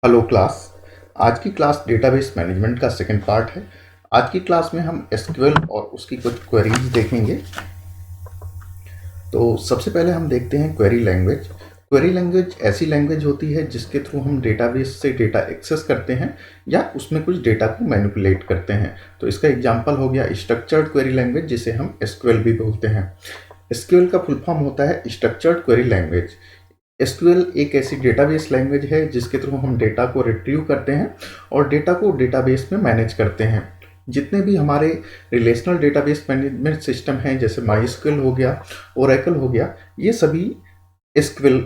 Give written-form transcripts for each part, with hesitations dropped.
Hello class. आज की class database management का सेकंड पार्ट है। आज की क्लास में हम एसक्यूएल और उसकी कुछ क्वेरीज देखेंगे। तो सबसे पहले हम देखते हैं क्वेरी लैंग्वेज। क्वेरी लैंग्वेज ऐसी लैंग्वेज होती है जिसके थ्रू हम डेटाबेस से डेटा एक्सेस करते हैं या उसमें कुछ डेटा को मैनिपुलेट करते हैं। तो इसका एग्जांपल हो गया स्ट्रक्चर्ड क्वेरी लैंग्वेज, जिसे हम एसक्यूएल भी बोलते हैं। एसक्यूएल का फुल फॉर्म होता है स्ट्रक्चर्ड क्वेरी लैंग्वेज। एसक्यूएल एक ऐसी डेटाबेस लैंग्वेज है जिसके थ्रू हम डेटा को रिट्रीव करते हैं और डेटा को डेटाबेस में मैनेज करते हैं। जितने भी हमारे रिलेशनल डेटाबेस मैनेजमेंट सिस्टम हैं, जैसे माईएसक्यूएल हो गया, ओरेकल हो गया, ये सभी एसक्यूएल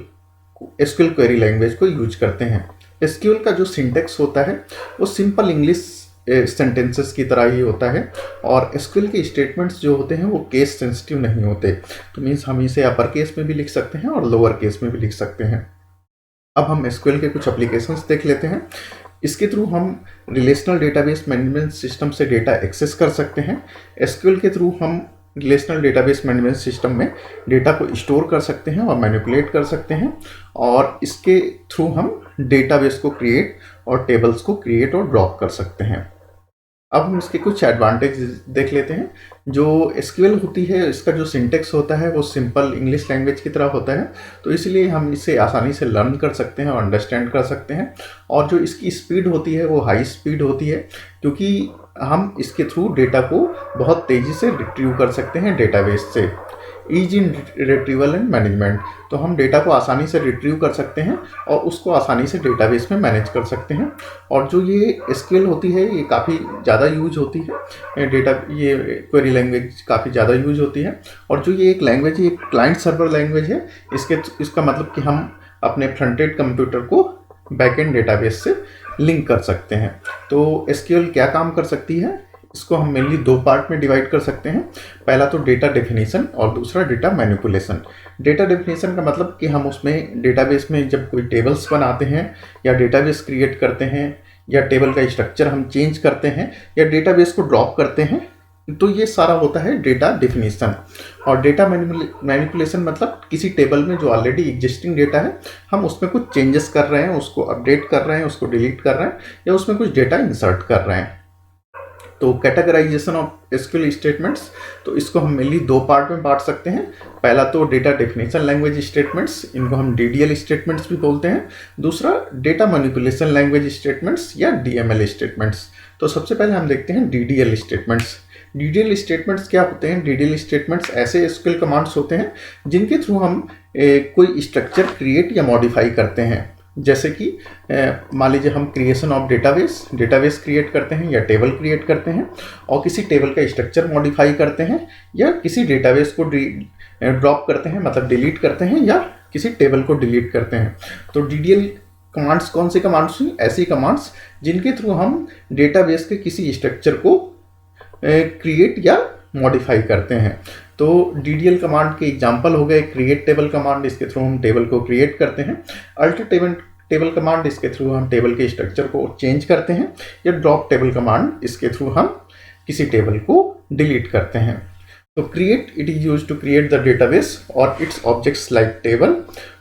एसक्यूएल क्वेरी लैंग्वेज को यूज करते हैं। एसक्यूएल का जो सिंटेक्स होता है वो सिंपल इंग्लिश सेंटेंसेस की तरह ही होता है और एसक्यूएल के स्टेटमेंट्स जो होते हैं वो केस सेंसिटिव नहीं होते। तो मीन्स हम इसे अपर केस में भी लिख सकते हैं और लोअर केस में भी लिख सकते हैं। अब हम एसक्यूएल के कुछ एप्लीकेशंस देख लेते हैं। इसके थ्रू हम रिलेशनल डेटाबेस मैनेजमेंट सिस्टम से डेटा एक्सेस कर सकते हैं। एसक्यूएल के थ्रू हम रिलेशनल डेटाबेस मैनेजमेंट सिस्टम में डेटा को स्टोर कर सकते हैं और मैनिपुलेट कर सकते हैं, और इसके थ्रू हम डेटाबेस को क्रिएट और टेबल्स को क्रिएट और ड्रॉप कर सकते हैं। अब हम इसके कुछ एडवांटेज देख लेते हैं। जो एसक्यूएल होती है, इसका जो सिंटेक्स होता है वो सिंपल इंग्लिश लैंग्वेज की तरह होता है, तो इसलिए हम इसे आसानी से लर्न कर सकते हैं और अंडरस्टैंड कर सकते हैं। और जो इसकी स्पीड होती है वो हाई स्पीड होती है, क्योंकि हम इसके थ्रू डेटा को बहुत तेज़ी से रिट्रीव कर सकते हैं डेटाबेस से। Ease in retrieval and management, तो हम डेटा को आसानी से रिट्रीव कर सकते हैं और उसको आसानी से डेटाबेस में मैनेज कर सकते हैं। और जो ये एसक्यूएल होती है ये काफ़ी ज़्यादा यूज होती है, ये क्वेरी लैंग्वेज काफ़ी ज़्यादा यूज होती है। और जो ये एक लैंग्वेज है, एक क्लाइंट सर्वर लैंग्वेज है। इसका मतलब कि हम अपने फ्रंट एंड कंप्यूटर को बैक एंड डेटाबेस से लिंक कर सकते हैं। तो एसक्यूएल क्या काम कर सकती है, इसको हम मेनली दो पार्ट में डिवाइड कर सकते हैं। पहला तो डेटा डेफिनेशन और दूसरा डेटा मैनिपुलेशन। डेटा डेफिनेशन का मतलब कि हम उसमें डेटाबेस में जब कोई टेबल्स बनाते हैं या डेटाबेस क्रिएट करते हैं या टेबल का स्ट्रक्चर हम चेंज करते हैं या डेटाबेस को ड्रॉप करते हैं, तो ये सारा होता है डेटा डेफिनेशन। और डेटा मैनिपुलेशन मतलब किसी टेबल में जो ऑलरेडी एग्जिस्टिंग डेटा है, हम उसमें कुछ चेंजेस कर रहे हैं, उसको अपडेट कर रहे हैं, उसको डिलीट कर रहे हैं या उसमें कुछ डेटा इंसर्ट कर रहे हैं। तो कैटेगराइजेशन ऑफ एसक्यूएल स्टेटमेंट्स, तो इसको हम मेनली दो पार्ट में बांट सकते हैं। पहला तो डेटा डेफिनेशन लैंग्वेज स्टेटमेंट्स, इनको हम डीडीएल स्टेटमेंट्स भी बोलते हैं। दूसरा डेटा मैनिपुलेशन लैंग्वेज स्टेटमेंट्स या डीएमएल स्टेटमेंट्स। तो सबसे पहले हम देखते हैं डीडीएल स्टेटमेंट्स। डीडीएल स्टेटमेंट्स क्या होते हैं? डीडीएल स्टेटमेंट्स ऐसे एसक्यूएल कमांड्स होते हैं जिनके थ्रू हम कोई स्ट्रक्चर क्रिएट या मॉडिफाई करते हैं। जैसे कि मान लीजिए हम क्रिएशन ऑफ डेटाबेस क्रिएट करते हैं या टेबल क्रिएट करते हैं और किसी टेबल का स्ट्रक्चर मॉडिफाई करते हैं या किसी डेटाबेस को ड्रॉप करते हैं, मतलब डिलीट करते हैं, या किसी टेबल को डिलीट करते हैं। तो डीडीएल कमांड्स कौन सी कमांड्स हुई? ऐसी कमांड्स जिनके थ्रू हम डेटाबेस के किसी स्ट्रक्चर को क्रिएट या मॉडिफाई करते हैं। तो डीडीएल कमांड के एग्जांपल हो गए क्रिएट टेबल कमांड, इसके थ्रू हम टेबल को क्रिएट करते हैं। अल्टर टेबल कमांड, इसके थ्रू हम टेबल के स्ट्रक्चर को चेंज करते हैं। या ड्रॉप टेबल कमांड, इसके थ्रू हम किसी टेबल को डिलीट करते हैं। तो create, it is used to create the database और its objects like table.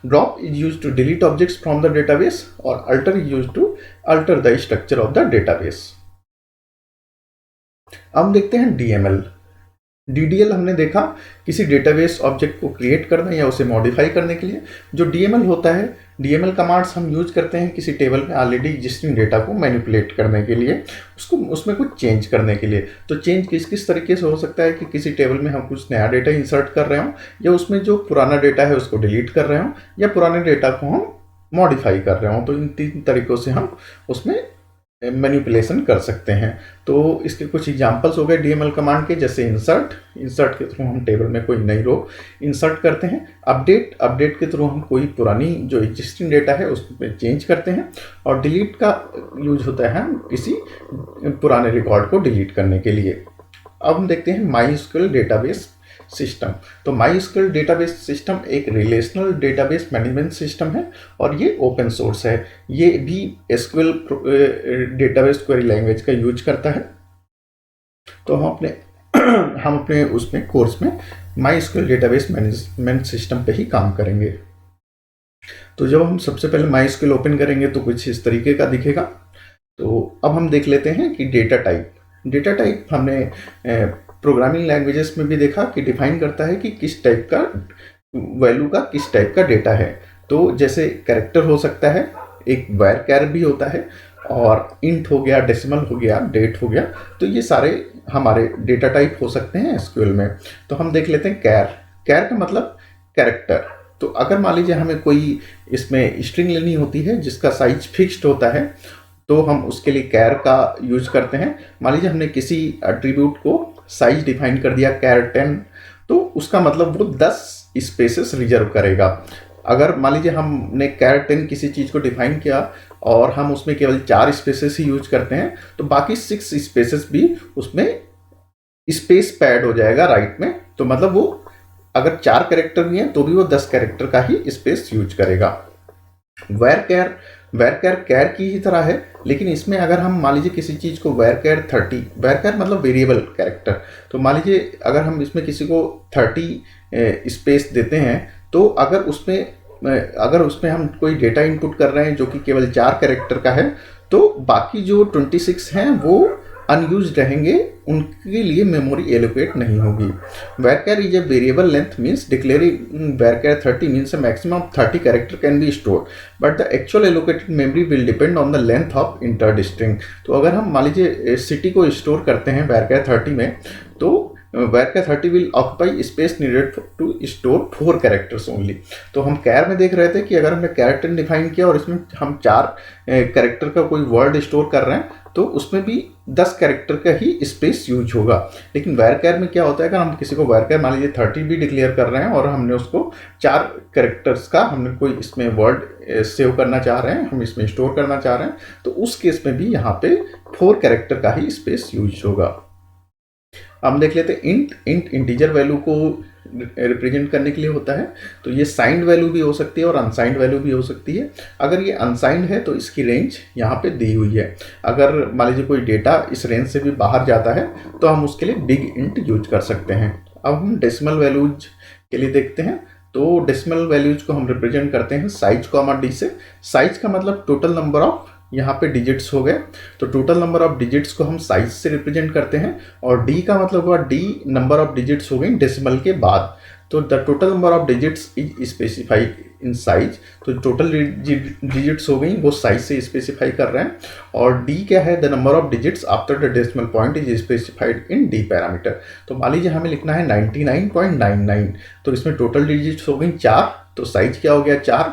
Drop is used to delete objects from the database और alter is used to alter the structure of the database. अब देखते हैं DML. DDL हमने देखा किसी database object को create करने या उसे मॉडिफाई करने के लिए। जो डीएमएल होता है, डीएमएल कमांड्स हम यूज करते हैं किसी टेबल में ऑलरेडी एग्जिस्टिंग डेटा को मैनिपुलेट करने के लिए, उसमें कुछ चेंज करने के लिए। तो चेंज किस किस तरीके से हो सकता है कि किसी टेबल में हम कुछ नया डेटा इंसर्ट कर रहे हों, या उसमें जो पुराना डेटा है उसको डिलीट कर रहे हों, या पुराने डेटा को हम मॉडिफाई कर रहे हों। तो इन तीन तरीक़ों से हम उसमें मैनिपुलेशन कर सकते हैं। तो इसके कुछ एग्जांपल्स हो गए डीएमएल कमांड के, जैसे इंसर्ट के थ्रू हम टेबल में कोई नई रो इंसर्ट करते हैं। अपडेट के थ्रू हम कोई पुरानी जो एग्जिस्टिंग डेटा है उसमें चेंज करते हैं। और डिलीट का यूज होता है किसी पुराने रिकॉर्ड को डिलीट करने के लिए। अब हम देखते हैं माईएसक्यूएल डेटाबेस सिस्टम। तो माईएसक्यूएल डेटाबेस सिस्टम एक रिलेशनल डेटाबेस मैनेजमेंट सिस्टम है और ये ओपन सोर्स है। ये भी एसक्यूएल डेटाबेस क्वेरी लैंग्वेज का यूज करता है। तो हम अपने उसमें कोर्स में माईएसक्यूएल डेटाबेस मैनेजमेंट सिस्टम पे ही काम करेंगे। तो जब हम सबसे पहले MySQL ओपन करेंगे तो कुछ इस तरीके का दिखेगा। तो अब हम देख लेते हैं कि डेटा टाइप हमने प्रोग्रामिंग लैंग्वेजेस में भी देखा कि डिफाइन करता है कि किस टाइप का वैल्यू का किस टाइप का डेटा है। तो जैसे कैरेक्टर हो सकता है, एक वैर भी होता है, और इंट हो गया, डेसिमल हो गया, डेट हो गया। तो ये सारे हमारे डेटा टाइप हो सकते हैं एसक्यूएल में। तो हम देख लेते हैं कैर का मतलब कैरेक्टर। तो अगर मान लीजिए हमें कोई इसमें स्ट्रिंग लेनी होती है जिसका साइज फिक्स्ड होता है, तो हम उसके लिए कैर का यूज करते हैं। मान लीजिए हमने किसी एट्रीब्यूट को साइज डिफाइन कर दिया कैर 10, तो उसका मतलब वो 10 स्पेसेस रिजर्व करेगा। अगर मान लीजिए हमने कैर 10 किसी चीज़ को डिफाइन किया और हम उसमें केवल 4 स्पेसेस ही यूज करते हैं, तो बाकी 6 स्पेसेस भी उसमें स्पेस पैड हो जाएगा राइट में। तो मतलब वो अगर 4 कैरेक्टर भी हैं तो भी वो 10 कैरेक्टर का ही स्पेस यूज करेगा। वैर कैर की ही तरह है, लेकिन इसमें अगर हम मान लीजिए किसी चीज़ को वैर कैर मतलब वेरिएबल कैरेक्टर। तो मान लीजिए अगर हम इसमें किसी को 30 स्पेस देते हैं, तो अगर उसमें हम कोई डेटा इनपुट कर रहे हैं जो कि केवल 4 कैरेक्टर का है, तो बाकी जो 26 हैं वो अनयूज्ड रहेंगे, उनके लिए मेमोरी एलोकेट नहीं होगी। varchar is a variable length means declaring varchar 30 means a maximum of 30 character can be stored, but the actual allocated memory will depend on the length of entered string। तो अगर हम मान लीजिए city को store करते हैं varchar 30 में, तो varchar 30 will occupy space needed to store 4 characters only। तो हम कैर में देख रहे थे कि अगर हमने कैरेक्टर डिफाइन किया और इसमें हम 4 कैरेक्टर का कोई वर्ड स्टोर कर रहे हैं, तो उसमें भी 10 कैरेक्टर का ही स्पेस यूज होगा। लेकिन varchar में क्या होता है, अगर हम किसी को varchar मान लीजिए 30 भी डिक्लेयर कर रहे हैं और हमने उसको 4 कैरेक्टर्स का हमने कोई इसमें वर्ड सेव करना चाह रहे हैं, हम इसमें स्टोर करना चाह रहे हैं, तो उस केस में भी यहाँ पे 4 कैरेक्टर का ही स्पेस यूज होगा। हम देख लेते हैं इंट इंटीजर वैल्यू को रिप्रेजेंट करने के लिए होता है। तो ये साइंड वैल्यू भी हो सकती है और अनसाइंड वैल्यू भी हो सकती है। अगर ये अनसाइंड है तो इसकी रेंज यहाँ पे दी हुई है। अगर मान लीजिए कोई डेटा इस रेंज से भी बाहर जाता है तो हम उसके लिए बिग इंट यूज कर सकते हैं। अब हम डेसिमल वैल्यूज के लिए देखते हैं। तो डेसिमल वैल्यूज को हम रिप्रेजेंट करते हैं साइज कॉमा डी से। साइज का मतलब टोटल नंबर ऑफ यहाँ पे डिजिट्स हो गए, तो टोटल नंबर ऑफ डिजिट्स को हम साइज से रिप्रेजेंट करते हैं। और डी का मतलब हुआ डी नंबर ऑफ डिजिट्स हो गई डेसिमल के बाद। तो the total number of digits is specified in size. तो टोटल डिजिट्स हो गई वो साइज से स्पेसिफाई कर रहे हैं। और डी क्या है, the number of digits after the decimal point is specified in D parameter. तो मान लीजिए हमें लिखना है 99.99, तो इसमें टोटल डिजिट्स हो गई 4, तो साइज क्या हो गया 4,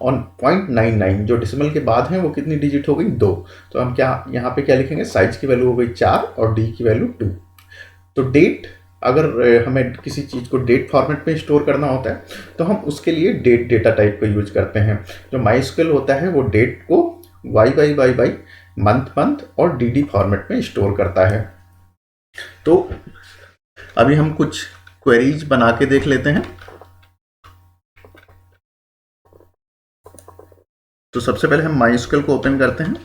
और 0.99 जो डेसिमल के बाद है वो कितनी डिजिट हो गई 2। तो हम क्या यहाँ पे क्या लिखेंगे, साइज की वैल्यू हो गई 4 और डी की वैल्यू 2। तो डेट, अगर हमें किसी चीज़ को डेट फॉर्मेट में स्टोर करना होता है तो हम उसके लिए डेट डेटा टाइप का यूज करते हैं। जो MySQL होता है वो डेट को y मंथ और dd फॉर्मेट में स्टोर करता है। तो अभी हम कुछ क्वेरीज बना के देख लेते हैं। तो सबसे पहले हम MySQL को ओपन करते हैं।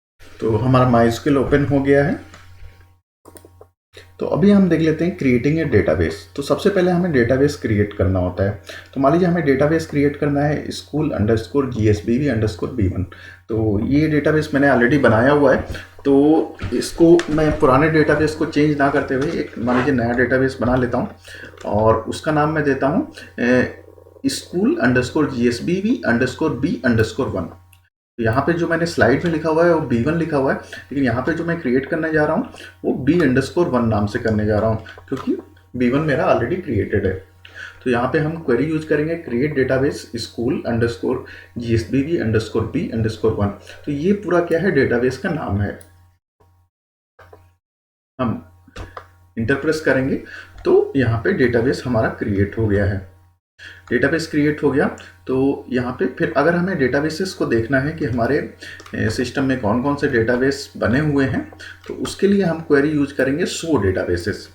तो हमारा MySQL ओपन हो गया है। तो अभी हम देख लेते हैं क्रिएटिंग ए डेटाबेस। तो सबसे पहले हमें डेटाबेस क्रिएट करना होता है। तो मान लीजिए हमें डेटाबेस क्रिएट करना है school_gsbb_b1। तो ये डेटाबेस मैंने ऑलरेडी बनाया हुआ है, तो इसको मैं पुराने डेटाबेस को चेंज ना करते हुए एक मान लीजिए नया डेटाबेस बना लेता हूँ और उसका नाम मैं देता हूँ school_gsbb_b_1। यहाँ पे जो मैंने स्लाइड में लिखा हुआ है वो B1 लिखा हुआ है, लेकिन यहाँ पे जो मैं क्रिएट करने जा रहा हूँ वो B_1 नाम से करने जा रहा हूँ, क्योंकि B1 मेरा ऑलरेडी क्रिएटेड है। तो यहाँ पे हम क्वेरी यूज करेंगे क्रिएट डेटाबेस school_gsbb_b_1। तो ये पूरा क्या है, डेटाबेस का नाम है। हम इंटर प्रेस करेंगे तो यहाँ पे डेटाबेस हमारा क्रिएट हो गया है। डेटाबेस क्रिएट हो गया तो यहाँ पे फिर अगर हमें डेटाबेसेस को देखना है कि हमारे सिस्टम में कौन कौन से डेटाबेस बने हुए हैं, तो उसके लिए हम क्वेरी यूज करेंगे शो डेटाबेसेस।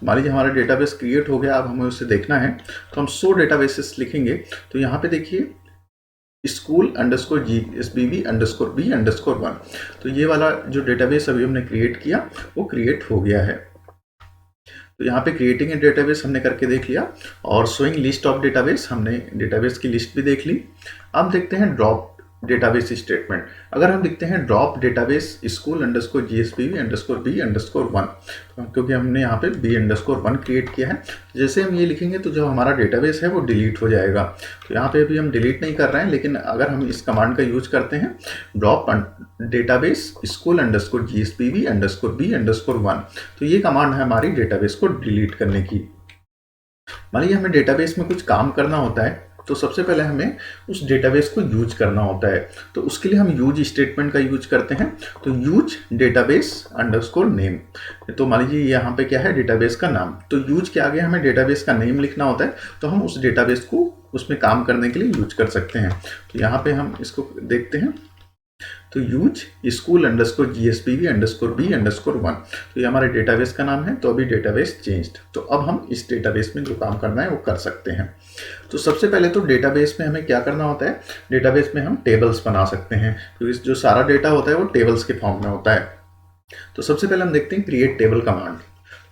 मान लीजिए हमारा डेटाबेस क्रिएट हो गया, अब हमें उसे देखना है तो हम शो डेटाबेसेस लिखेंगे। तो यहाँ पे देखिए school_GSBB_B_1, तो ये वाला जो डेटाबेस अभी हमने क्रिएट किया वो क्रिएट हो गया है। तो यहाँ पे क्रिएटिंग ए डेटाबेस हमने करके देख लिया, और शोइंग लिस्ट ऑफ डेटाबेस, हमने डेटाबेस की लिस्ट भी देख ली। अब देखते हैं ड्रॉप डेटाबेस स्टेटमेंट। अगर हम लिखते हैं ड्रॉप डेटाबेस school_GSBB_B_1, क्योंकि हमने यहाँ पे B_1 क्रिएट किया है, जैसे हम ये लिखेंगे तो जो हमारा डेटाबेस है वो डिलीट हो जाएगा। तो यहाँ पे अभी हम डिलीट नहीं कर रहे हैं, लेकिन अगर हम इस कमांड का यूज करते हैं ड्रॉप डेटाबेस school_GSBB_B_1, तो ये कमांड है हमारी डेटाबेस को डिलीट करने की। मान लीजिए हमें डेटाबेस में कुछ काम करना होता है, तो सबसे पहले हमें उस डेटाबेस को यूज करना होता है। तो उसके लिए हम यूज स्टेटमेंट का यूज करते हैं। तो यूज डेटाबेस अंडरस्कोर नेम, तो मान लीजिए यहाँ पे क्या है, डेटाबेस का नाम। तो यूज के आगे हमें डेटाबेस का नेम लिखना होता है, तो हम उस डेटाबेस को उसमें काम करने के लिए यूज कर सकते हैं। तो यहाँ पे हम इसको देखते हैं, तो यूज school_GSBB_B_1, तो ये हमारे डेटाबेस का नाम है। तो अभी डेटाबेस चेंज्ड, तो अब हम इस डेटाबेस में जो काम करना है वो कर सकते हैं। तो सबसे पहले तो डेटाबेस में हमें क्या करना होता है, डेटाबेस में हम टेबल्स बना सकते हैं, क्योंकि जो सारा डेटा होता है वो टेबल्स के फॉर्म में होता है। तो सबसे पहले हम देखते हैं create table command.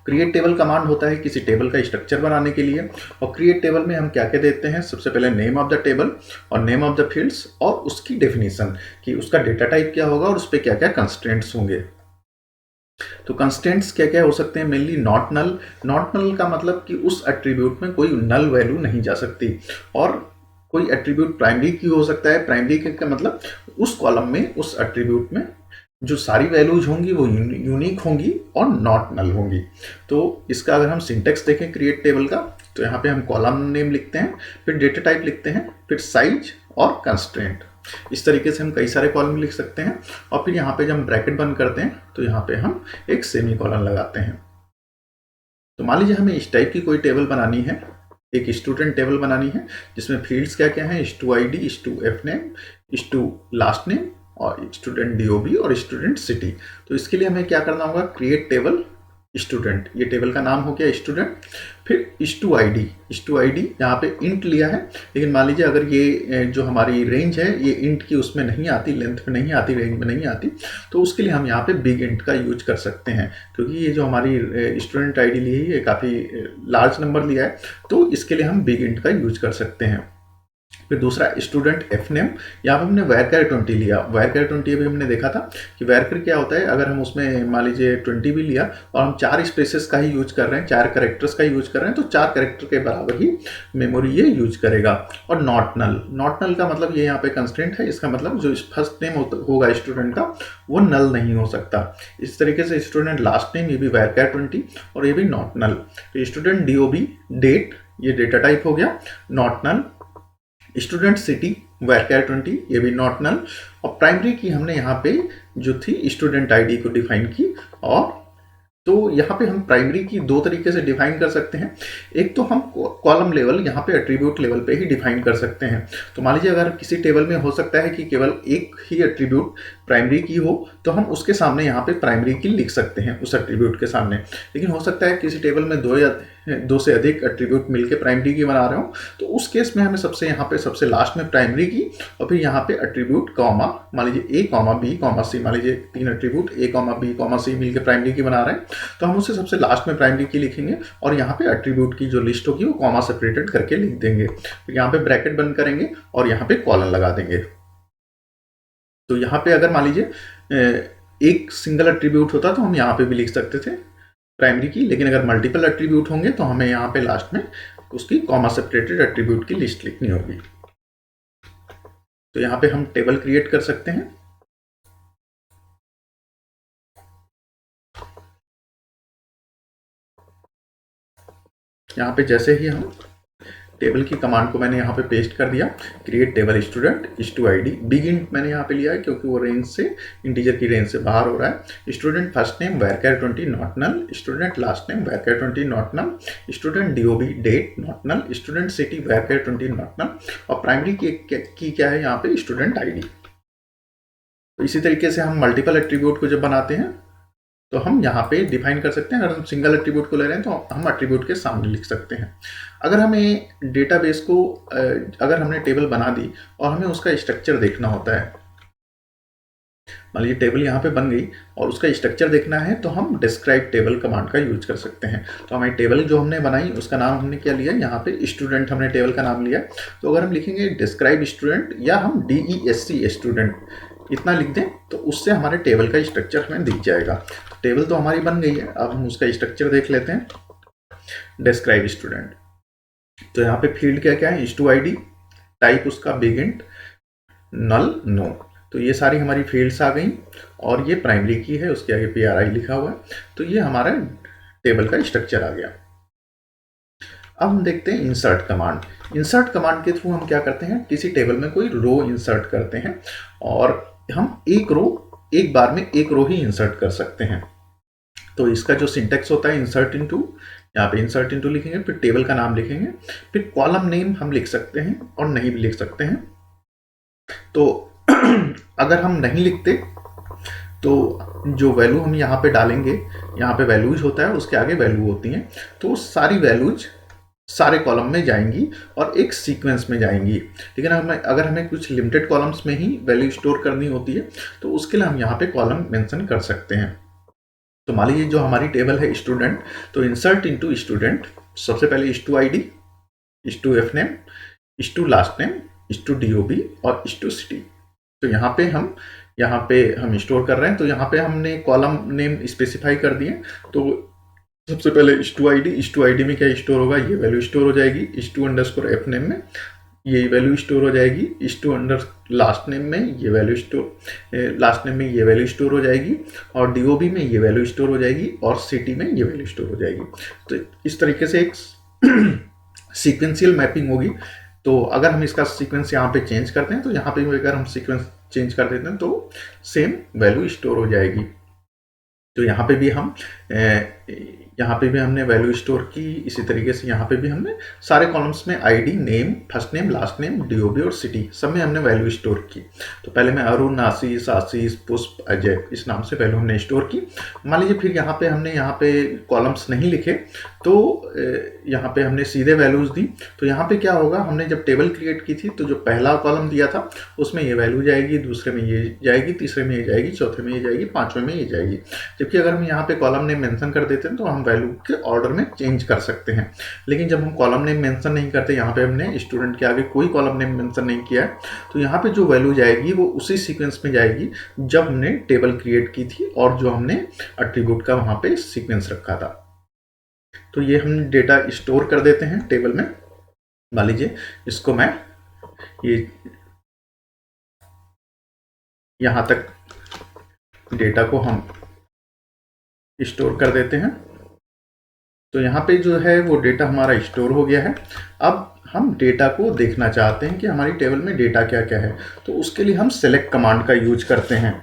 Create table command होता है किसी टेबल का स्ट्रक्चर बनाने के लिए, और क्रिएट टेबल में हम क्या क्या देते हैं, सबसे पहले नेम ऑफ द टेबल और नेम ऑफ द फील्ड्स और उसकी डेफिनेशन कि उसका डेटा टाइप क्या होगा और उस पर क्या क्या कंस्ट्रेंट्स होंगे। तो कंस्ट्रेंट्स क्या क्या हो सकते हैं, mainly not null. Not null का मतलब कि उस एट्रीब्यूट में कोई नल वैल्यू नहीं जा सकती, और कोई एट्रीब्यूट प्राइमरी की हो सकता है। प्राइमरी का मतलब उस कॉलम में, उस एट्रीब्यूट में जो सारी वैल्यूज होंगी वो यूनिक होंगी और नॉट नल होंगी। तो इसका अगर हम सिंटेक्स देखें क्रिएट टेबल का, तो यहाँ पे हम कॉलम नेम लिखते हैं, फिर डेटा टाइप लिखते हैं, फिर साइज और कंस्ट्रेंट। इस तरीके से हम कई सारे कॉलम लिख सकते हैं, और फिर यहाँ पे जब हम ब्रैकेट बंद करते हैं तो यहाँ पे हम एक सेमी कॉलन लगाते हैं। तो मान लीजिए हमें इस टाइप की कोई टेबल बनानी है, एक स्टूडेंट टेबल बनानी है, जिसमें फील्ड्स क्या क्या हैं, *ID, *FNAME, *LAST NAME और स्टूडेंट DOB और स्टूडेंट सिटी। तो इसके लिए हमें क्या करना होगा, क्रिएट टेबल स्टूडेंट, ये टेबल का नाम हो गया स्टूडेंट। फिर *ID यहाँ पे इंट लिया है, लेकिन मान लीजिए अगर ये जो हमारी रेंज है ये इंट की उसमें नहीं आती, लेंथ में नहीं आती, रेंज में नहीं आती, तो उसके लिए हम यहाँ पे बिग इंट का यूज कर सकते हैं, क्योंकि ये जो हमारी स्टूडेंट ID ली है ये काफ़ी लार्ज नंबर लिया है, तो इसके लिए हम बिग इंट का यूज कर सकते हैं। फिर दूसरा स्टूडेंट FNAME, यहाँ पे हमने varchar 20 लिया। varchar 20 अभी हमने देखा था कि varchar क्या होता है, अगर हम उसमें मान लीजिए 20 भी लिया और हम 4 स्पेसेस का ही यूज कर रहे हैं, 4 कैरेक्टर्स का यूज कर रहे हैं, तो 4 कैरेक्टर के बराबर ही मेमोरी ये यूज करेगा। और नॉट नल का मतलब ये यहाँ पे कंस्ट्रेंट है, इसका मतलब जो फर्स्ट नेम होगा स्टूडेंट का वो नल नहीं हो सकता। इस तरीके से स्टूडेंट लास्ट नेम, ये भी varchar 20 और ये भी नॉट नल। तो स्टूडेंट DOB डेट, ये डेटा टाइप हो गया not null. Student city varchar 20, ये भी नॉट नल। और प्राइमरी की हमने यहाँ पे जो थी स्टूडेंट ID को डिफाइन की, और तो यहाँ पे हम प्राइमरी की दो तरीके से डिफाइन कर सकते हैं। एक तो हम कॉलम लेवल, यहाँ पे एट्रीब्यूट लेवल पे ही डिफाइन कर सकते हैं। तो मान लीजिए अगर किसी टेबल में हो सकता है कि केवल एक ही एट्रीब्यूट प्राइमरी की हो, तो हम उसके सामने यहाँ पे प्राइमरी की लिख सकते हैं उस एट्रीब्यूट के सामने। लेकिन हो सकता है किसी टेबल में दो से अधिक एट्रीब्यूट मिलकर प्राइमरी की बना रहे हो, तो उस केस में हमें यहाँ पे सबसे लास्ट में प्राइमरी की और फिर यहाँ पे एट्रीब्यूट कॉमा, मान लीजिए A,B,C, मान लीजिए 3 एट्रीब्यूट A,B,C मिलकर प्राइमरी की बना रहे हैं, तो हम उसे सबसे लास्ट में प्राइमरी की लिखेंगे और यहाँ पे एट्रीब्यूट की जो लिस्ट होगी वो कॉमा सेपरेटेड करके लिख देंगे। तो यहाँ पे ब्रैकेट बंद करेंगे और यहाँ पे कॉलन लगा देंगे। तो यहाँ पे अगर मान लीजिए एक सिंगल एट्रीब्यूट होता तो हम यहाँ पे भी लिख सकते थे प्राइमरी की, लेकिन अगर मल्टीपल एट्रीब्यूट होंगे तो हमें यहाँ पे लास्ट में उसकी कॉमा सेपरेटेड एट्रीब्यूट की लिस्ट लिखनी होगी। तो यहाँ पे हम टेबल क्रिएट कर सकते हैं। यहाँ पे जैसे ही हम टेबल की कमांड को मैंने यहाँ पे पेस्ट कर दिया, create table student *ID, big int मैंने यहाँ पे लिया है क्योंकि वो रेंज से, इंटीजर की रेंज से बाहर हो रहा है। Student first name varchar 20 not null, student last name varchar 20 not null, student DOB date not null, student city varchar 20 not null, और प्राइमरी की क्या है यहाँ पे स्टूडेंट ID। तो इसी तरीके से हम मल्टीपल एट्रीब्यूट को जब बनाते हैं तो हम यहाँ पे डिफाइन कर सकते हैं। अगर हम सिंगल एट्रीब्यूट को ले रहे हैं तो हम एट्रीब्यूट के सामने लिख सकते हैं। अगर हमें डेटाबेस को अगर हमने टेबल बना दी और हमें उसका स्ट्रक्चर देखना होता है, मान लीजिए टेबल यहाँ पे बन गई और उसका स्ट्रक्चर देखना है, तो हम डिस्क्राइब टेबल कमांड का यूज कर सकते हैं। तो हमारी टेबल जो हमने बनाई उसका नाम हमने क्या लिया, यहाँ पे स्टूडेंट हमने टेबल का नाम लिया। तो अगर हम लिखेंगे डिस्क्राइब स्टूडेंट या हम DESC स्टूडेंट इतना लिख दें तो उससे हमारे टेबल का स्ट्रक्चर हमें दिख जाएगा। तो टेबल तो हमारी बन गई है, अब हम उसका स्ट्रक्चर देख लेते हैं। डिस्क्राइब स्टूडेंट, तो यहाँ पे फील्ड क्या क्या है, issue टाइप उसका बिग इंट, नल नो। तो ये सारी हमारी फील्ड्स आ गई और ये प्राइमरी की है, उसके आगे PRI लिखा हुआ है। तो ये हमारा टेबल का स्ट्रक्चर आ गया। अब हम देखते हैं इंसर्ट कमांड। इंसर्ट कमांड के थ्रू हम क्या करते हैं, किसी टेबल में कोई रो इंसर्ट करते हैं और हम एक बार में एक रो ही इंसर्ट कर सकते हैं। तो इसका जो सिंटेक्स होता है इंसर्ट इनटू, यहाँ पे इंसर्ट इनटू लिखेंगे, फिर टेबल का नाम लिखेंगे, फिर कॉलम नेम हम लिख सकते हैं और नहीं भी लिख सकते हैं। तो अगर हम नहीं लिखते तो जो वैल्यू हम यहाँ पे डालेंगे, यहाँ पे वैल्यूज होता है, उसके आगे वैल्यू होती हैं, तो सारी वैल्यूज सारे कॉलम में जाएंगी और एक सीक्वेंस में जाएंगी। लेकिन अगर हमें कुछ लिमिटेड कॉलम्स में ही वैल्यू स्टोर करनी होती है तो उसके लिए हम यहाँ पे कॉलम मेंशन कर सकते हैं। तो मान लीजिए जो हमारी टेबल है स्टूडेंट, तो इंसर्ट इनटू स्टूडेंट, सबसे पहले issue ID, issue FName, issue last name, issue DOB और issue city। तो यहाँ पे हम स्टोर कर रहे हैं। तो यहाँ पे हमने कॉलम नेम स्पेसिफाई कर दिए। तो सबसे पहले issue ID में क्या स्टोर होगा, ये वैल्यू स्टोर हो जाएगी। issue_FName में ये वैल्यू स्टोर हो जाएगी। issue_last name में ये वैल्यू लास्ट नेम में ये वैल्यू स्टोर हो जाएगी और DOB में ये वैल्यू स्टोर हो जाएगी और सिटी में ये वैल्यू स्टोर हो जाएगी। तो इस तरीके से एक सीक्वेंशियल मैपिंग होगी। तो अगर हम इसका सीक्वेंस यहाँ पे चेंज करते हैं तो यहाँ पे अगर हम सीक्वेंस चेंज कर देते हैं तो सेम वैल्यू स्टोर हो जाएगी। तो यहाँ पे भी हमने वैल्यू स्टोर की। इसी तरीके से यहाँ पे भी हमने सारे कॉलम्स में ID, name, first name, last name, DOB और सिटी सब में हमने वैल्यू स्टोर की। तो पहले मैं अरुण, आशीष, पुष्प, अजय इस नाम से वैल्यू हमने स्टोर की। मान लीजिए फिर यहाँ पे कॉलम्स नहीं लिखे तो यहाँ पे हमने सीधे वैल्यूज दी। तो यहाँ पे क्या होगा, हमने जब टेबल क्रिएट की थी तो जो पहला कॉलम दिया था उसमें ये वैल्यू जाएगी, दूसरे में ये जाएगी, तीसरे में ये जाएगी, चौथे में ये जाएगी, पांचवें में ये जाएगी। जबकि अगर हम यहाँ पे कॉलम नेम मेंशन कर देते हैं तो हम वैल्यू के ऑर्डर में चेंज कर सकते हैं। लेकिन जब हम कॉलम नेम मेंशन नहीं करते, यहाँ पे हमने स्टूडेंट के आगे कोई कॉलम नेम मेंशन नहीं किया है, तो यहाँ पे जो वैल्यू जाएगी वो उसी सीक्वेंस में जाएगी जब हमने टेबल क्रिएट की थी और जो हमने एट्रीब्यूट का वहां पे सीक्वेंस रखा था। तो ये हम डेटा स्टोर कर देते हैं टेबल में। मान लीजिए इसको मैं ये यहां तक डेटा को हम स्टोर कर देते हैं। तो यहाँ पे जो है वो डेटा हमारा स्टोर हो गया है। अब हम डेटा को देखना चाहते हैं कि हमारी टेबल में डेटा क्या क्या है। तो उसके लिए हम सेलेक्ट कमांड का यूज करते हैं।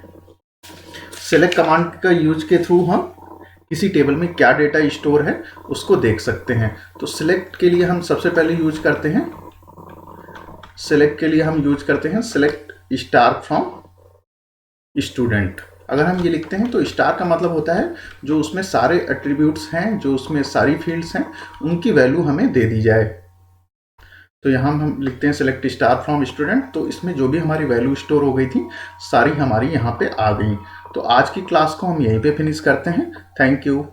सेलेक्ट कमांड का यूज के थ्रू हम किसी टेबल में क्या डेटा स्टोर है उसको देख सकते हैं। तो सेलेक्ट के लिए हम सबसे पहले यूज करते हैं सेलेक्ट स्टार फ्रॉम स्टूडेंट। अगर हम ये लिखते हैं तो स्टार का मतलब होता है जो उसमें सारे एट्रीब्यूट्स हैं, जो उसमें सारी फील्ड्स हैं, उनकी वैल्यू हमें दे दी जाए। तो यहाँ हम लिखते हैं सेलेक्ट स्टार फ्रॉम स्टूडेंट। तो इसमें जो भी हमारी वैल्यू स्टोर हो गई थी सारी हमारी यहाँ पे आ गई। तो आज की क्लास को हम यहीं पे फिनिश करते हैं। Thank you.